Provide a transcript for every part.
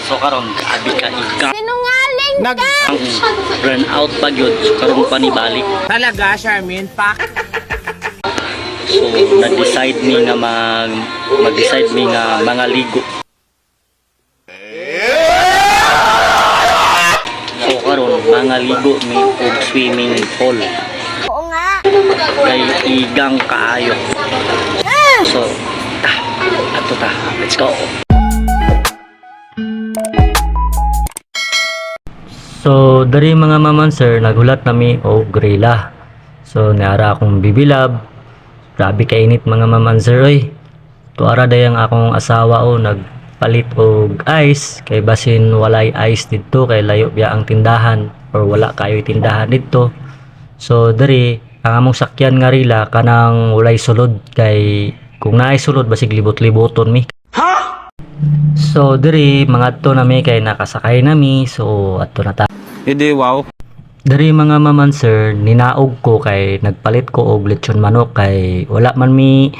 So karon abi ka ika. Sinungaling Nag Burn out pa gyud. So karon pa ni balik. talaga, Charmin, pak. So nag-decide mi nga mag-decide mi nga mga ligo. So karon mga ligo mi og swimming pool. Oo nga. Kay igang kaayo. So ato ta. Let's go. So dari mga maman sir naghulat nami og grila. So niara akong bibilab. Grabe kainit mga maman sir oy. Tuara dayang akong asawa o nagpalit og ice kay basin walay ice didto kay layo biya ang tindahan or wala kayo tindahan didto. So dari ang among sakyan nga rila kanang walay sulod kay kung naay sulod basig libot-liboton mi. So diri mga to nami kay nakasakay nami so adto na ta. Hindi, wow. Dari mga maman sir, ninaog ko kay nagpalit ko og lechon manok kay wala man mi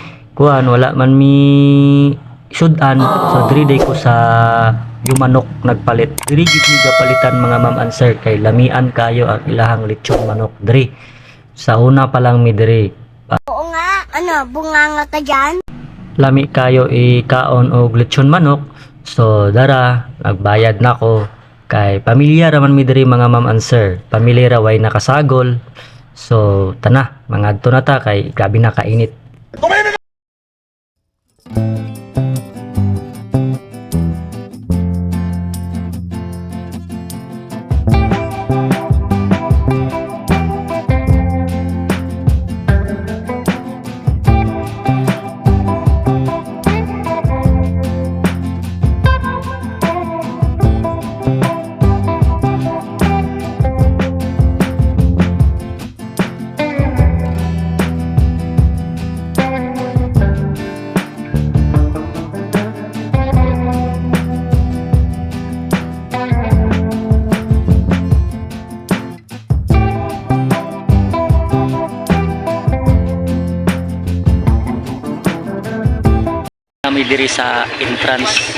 sudan. So diri day ko sa yung manok nagpalit. Diri gid mi gapalitan mga maman sir kay lamian kayo ang ilahang lechon manok diri. Sa una pa lang mi diri. Oo nga. Ano, bunganga ka dyan? Lami kayo ikaon og lechon manok. So dara nagbayad na ko. Kay pamilya raman mi diri mga ma'am and sir. Pamilya ra way nakasagol. So tana, mga adto na ta kay grabe na kainit. Kami diri sa entrance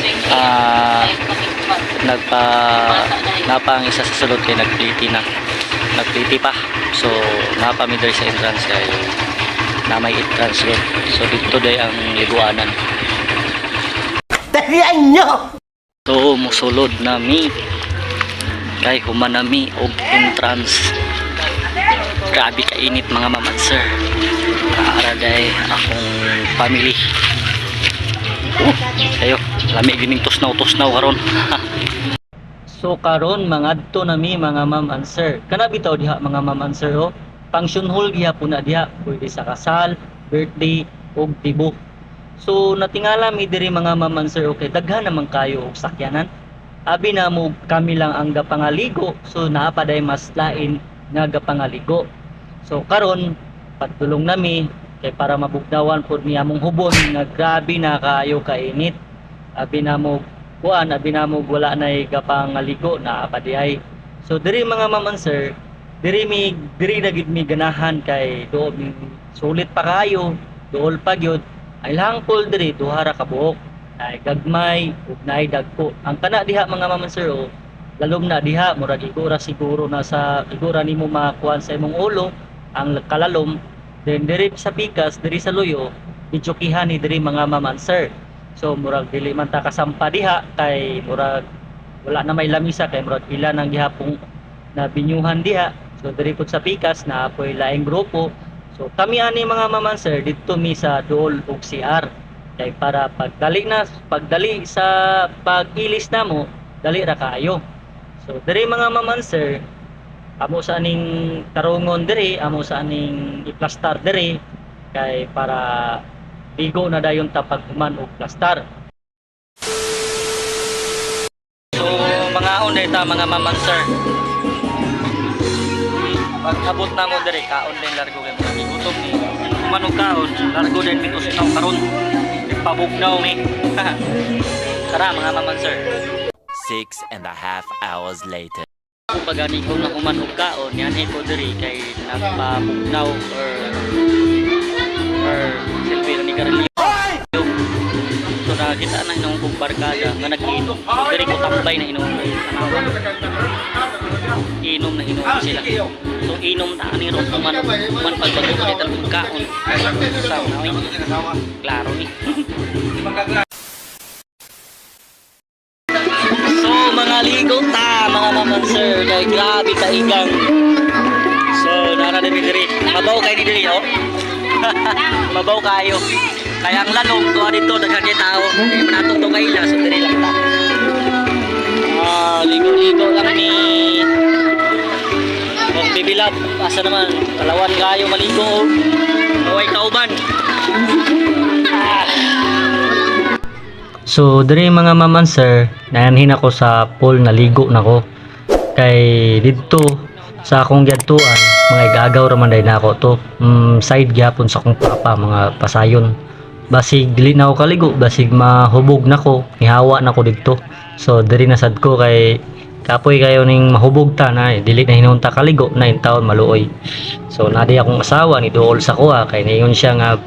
napang isa sa sulod kay nagpliti pa. So napa mi diri sa entrance kay na may entrance road. So dito day ang liguanan. Tarihan nyo! So musulod nami kay human nami og entrance. Grabe kainit mga maman sir. Para day akong family. Ayo, lami gining tusnaw karon. So karon mangadto nami mga ma'am and sir. Kana bitaw diha mga ma'am and sir oh. Function hall giha puna diha, pwede sa kasal, birthday ug tibo. So natingala mi diri mga ma'am and sir okay, daghan naman kayo og sakyanan. Abi na mo kami lang ang gapangaligo, so naa pa day mas lain nga gapangaligo. So karon padulong nami kay para mabugnawan pod ni among hubon nga grabe na kaayo kainit. Abi na mo wala nay gapangaligo na apadiay. So diri mga ma'am and sir, diri na gid mi ganahan kay do sulit pa kayo, dool pa gyud. Ay lang pool diri duha ra ka buok. Ay gagmay ug naay dagko. Ang kana diha mga ma'am and sir oh, lalom na diha murag igura siguro na sa igura nimo makuan sa imong ulo ang kalalom. Then diri sa pikas, diri sa luyo, itsukihan ni diri mga ma'am and sir. So murag dili man ta kasampa diha kay murag wala na may lamisa kay murag ila nang gihapong na binyuhan diha. So diri pud sa pikas na apoy laing grupo. So kami ani mga ma'am and sir didto mi sa duol ug CR. Kay para pagdali sa pagilis namo, dali ra kaayo. So diri mga ma'am and sir, amo sa aning tarungon diri, amo sa aning iplastar diri kay para ligo na dayon ta paghuman og plastar. So mga onday ta mga maman sir. Pag abot na mo diri kaon din largo kay mga gutom ni human og kaon, largo din dito sa karon. Pabugnaw mi. Tara mga maman sir. 6.5 hours later. Kung pagani ko na human og kaon yan ko diri kay nagpabugnaw or selfie ni Carolio. So nakita na inong kong barkada nga nag-inom. So diri ko tambay na inom. Inom na inom sila. So inom na ani ron man pagbago ko dito ng kaon. Sa nawi. Klaro ni. So mga ligo ta mga maman sir, kay grabe ka igang. So nara diri. Mabaw kay ni diri oh. Mabaw kayo. Kaya ang lanong to dito daghan kay tao. Kay manatong to kay ila so diri lang ta. Ligo-ligo lang ni bibilab. Asa naman kalawan kayo maligo. Away kauban. So diri mga maman sir, naanhin ako sa pool naligo nako. Kay dito sa akong giadtuan mga igagaw ra man day nako to. Side gyapon sa akong papa mga pasayon. Basig dili na ako kaligo, basig mahubog nako, nihawa nako didto. So diri na sad ko kay kapoy kayo ning mahubog ta na dili na hinunta kaligo na in taon maluoy. So nadi akong asawa ni duol sa kuha kay niyon siya nga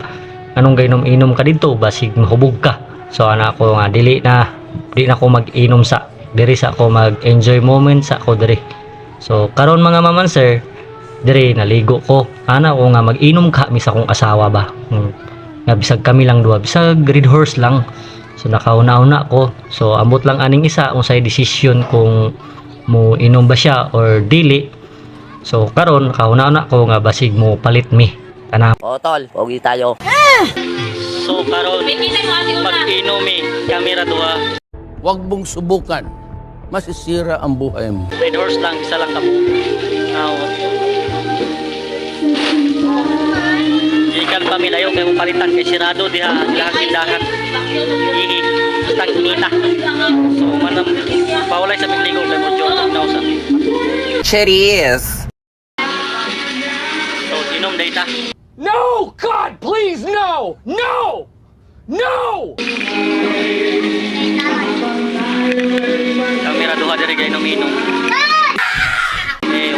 anong gainom-inom ka didto basig mahubog ka. So ana ko nga di na ko mag-inom sa diri sa ako mag-enjoy moments sa ako diri. So karon mga maman sir, diri naligo ko. Ana ko nga mag-inom ka mi sa akong asawa ba. Nga bisag kami lang duha, bisag red horse lang. So nakauna-una ko. So ambot lang aning isa unsay decision kung mo inom ba siya or dili. So karon nakauna-una ko nga basig mo palit mi. Kana. O tol, pogi tayo. So karon mag-inom mi kamera duha. Huwag mong subukan. Masisira ang buhay mo. Red horse lang, isa lang kamo. Ikan pa milayo kay mo palitan kay sirado diha ang tindahan. Ihi, tang inita. So manam pawalay sa pinligo kay mo joke na usa. Cheers! So inom data. No! God, please, no! No! No! Kamera duha diri kay inom-inom.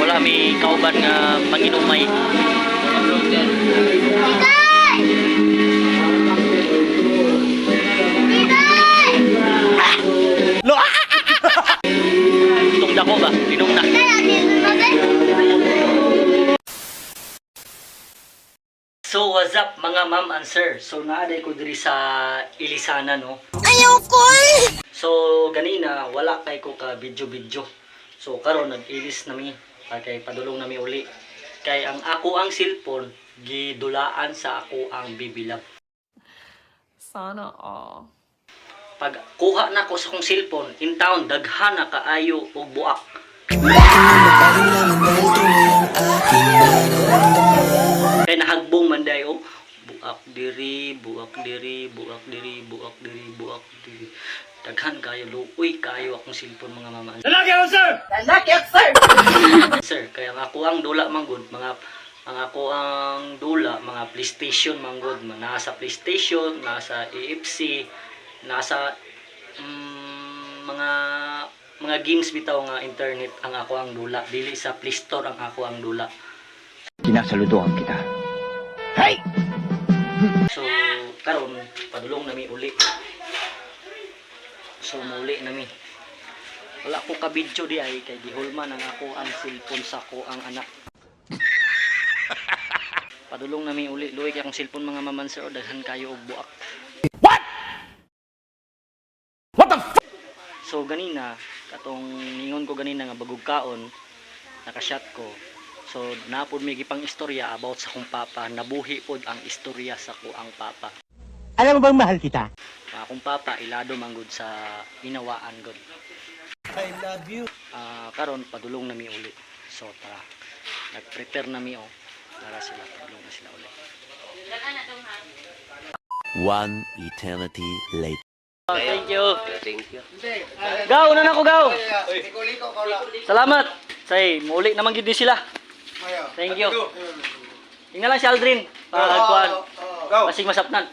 Wala mi kauban nga manginumay. Itong dako ba? Inom na. So what's up mga ma'am and sir? So naaday ko diri sa Ilisana no. Ayaw ko eh. So ganina wala kay ko ka video. So karon nag-ilis nami kay padulong nami uli. Kay ang ako ang cellphone gidulaan sa ako ang bibilab. Sana all. Pag kuha na ko sa akong cellphone, in town daghan na kaayo og buak. Kay nahagbong man dayo, buak diri, buak diri, buak diri, buak diri, buak diri. Daghan kayo, luoy kayo akong cellphone mga mama. Lalaki ako, sir! Lalaki ako, sir! Sir, kaya ako ang dula manggod, mga ako ang dula, mga PlayStation manggod, nasa PlayStation, nasa AFC, nasa mga games bitaw nga internet ang ako ang dula, dili sa Play Store ang ako ang dula. Sinasaludoan kita. Hey! So karon padulong nami uli. So muli nami. Wala ko ka video di ay kay gihulman ang ako ang cellphone sa ko ang anak. Padulong nami uli, luoy kay akong cellphone mga maman sir, daghan kayo og buak. What? What the f***? So ganina, katong ningon ko ganina nga bagog kaon, naka-shot ko. So napod may gipang istorya about sa kong papa, nabuhi pod ang istorya sa ko ang papa. Alam mo bang mahal kita? Akong papa ilado manggod sa inawaan god. I love you. Karon padulong nami uli. So tara. Nag-prepare nami para sila padulong na sila uli. One eternity later. Thank you. Gaw na nako gaw. Salamat. Say, muli naman gid ni sila. Thank you. Tingnan lang si Aldrin. Pagkuan. Masig masapnan.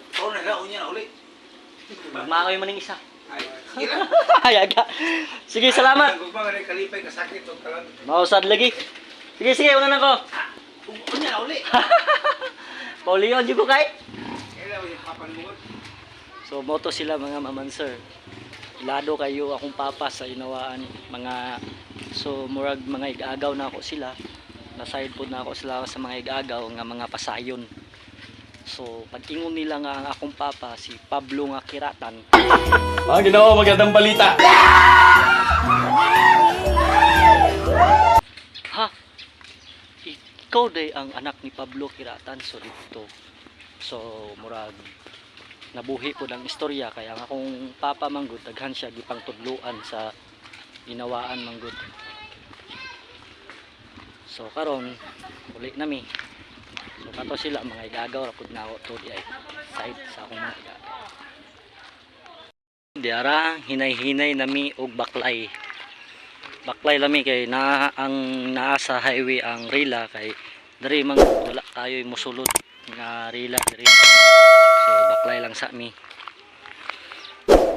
Magmaoy man ning isa. Ayaga. Sige, salamat. Mausad lagi. Sige, una na ko. Paulion jud ko kay. So moto sila mga maman sir. Ilado kayo akong papa sa inawaan mga, so murag mga igagaw na ako sila. Naside po na ako sila sa mga igagaw nga mga pasayon. So pag ingon nila nga ang akong papa si Pablo nga Kiratan. Ginoo, magandang balita. Ha? Ikaw day ang anak ni Pablo Kiratan, so dito. So murag nabuhi po ng istorya kaya ang akong papa manggod daghan siya gipang tudluan sa inawaan manggod. So karon uli nami. So kato sila mga igagaw ra pud na ako to di ay side sa akong mga igagaw. Diara hinay-hinay nami og baklay. Baklay lami kay na ang naa sa highway ang rila kay diri man wala tayo mosulod nga rila diri. So baklay lang sa mi.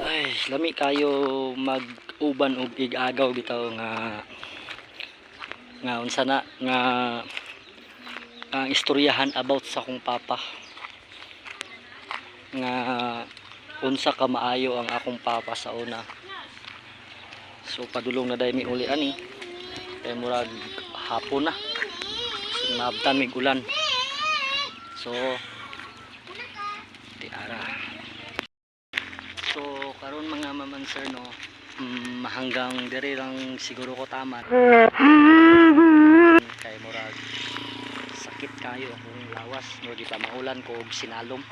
Ay, lami kayo mag-uban og igagaw bitaw nga unsa na nga ang istoryahan about sa akong papa. Nga unsa ka maayo ang akong papa sa una. So padulong na day mi uli ani. Kay murag hapon na. So naabtan mig ulan. So tiara. So karon mga maman sir no, hanggang diri lang siguro ko taman. Kay murag sakit kayo akong lawas no di pa maulan ko og sinalom.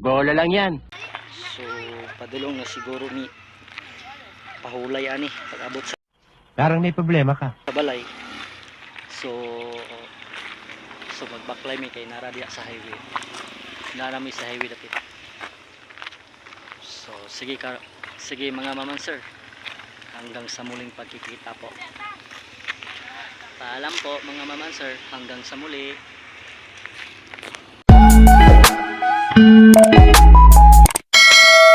Bola lang yan. So padulong na siguro mi pahulay ani pag abot sa Parang may problema ka. balay. So magbaklay mi kay nara diha sa highway. Nara mi sa highway dapit. So sige mga maman sir. Hanggang sa muling pagkikita po. Paalam po mga maman sir, hanggang sa muli.